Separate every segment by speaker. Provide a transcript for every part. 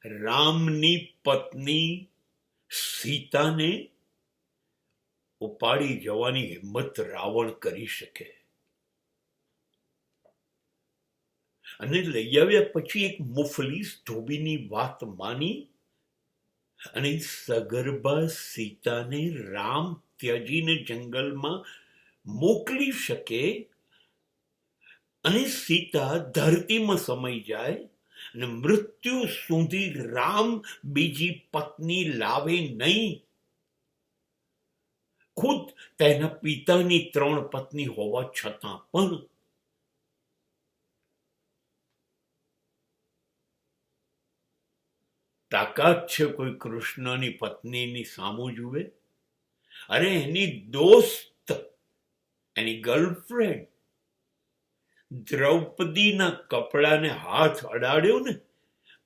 Speaker 1: રામની પત્ની સીતાને ઉપાડી જવાની હિંમત રાવણ કરી શકે? અને લઈ આવ્યા પછી એક મુફલીસ ધોબીની વાત માની અને સગર્ભા સીતાને રામ ત્યજીને જંગલમાં મોકલી શકે અને સીતા ધરતીમાં સમાઈ જાય અને મૃત્યુ સુધી રામ બીજી પત્ની લાવે નહીં. ખુદ તેના પિતાની 3 પત્ની હોવા છતાં પણ તાકાત છે કોઈ કૃષ્ણની પત્નીની સામું જુએ? અરે એની દોસ્ત, એની ગર્લફ્રેન્ડ દ્રૌપદીના કપડાને હાથ અડાડ્યો ને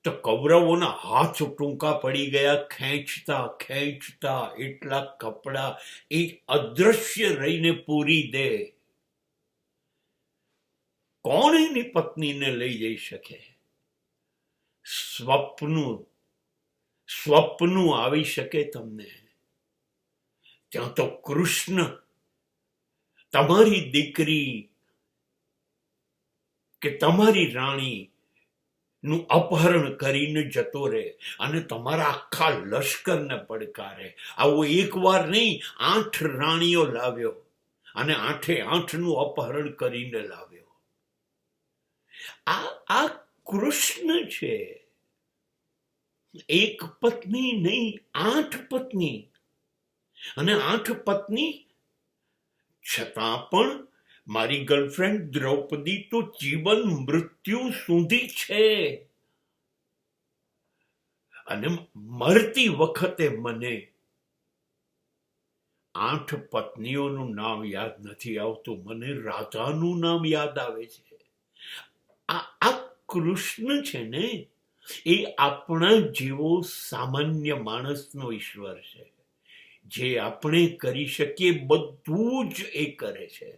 Speaker 1: તો કૌરવોના હાથ ટૂંકા પડી ગયા. ખેંચતા ખેંચતા એટલા કપડા એ અદ્રશ્ય રહીને પૂરી દે. કોણ એની પત્નીને લઈ જઈ શકે? સ્વપ્ન આવી શકે તમને? ત્યાં તો કૃષ્ણ તમારી દીકરી કે તમારી રાણી નું અપહરણ કરીને જતો રહે અને તમારા આખા લશ્કરને પડકારે. આવો એક વાર નહીં, 8 રાણીઓ લાવ્યો અને 8 નું અપહરણ કરીને લાવ્યો. આ કૃષ્ણ છે. એક પત્ની નહીં, 8 પત્ની, અને 8 પત્ની છતાં પણ મારી ગર્લફ્રેન્ડ દ્રૌપદી તો જીવન મૃત્યુ સુધી છે. અને મરતી વખતે મને 8 પત્નીઓનું નામ યાદ નથી આવતું, મને રાધાનું નામ યાદ આવે છે. આ કૃષ્ણ છે ને, એ આપણા જેવો સામાન્ય માણસનો ઈશ્વર છે. જે આપણે કરી શકીએ બધું જ એ કરે છે.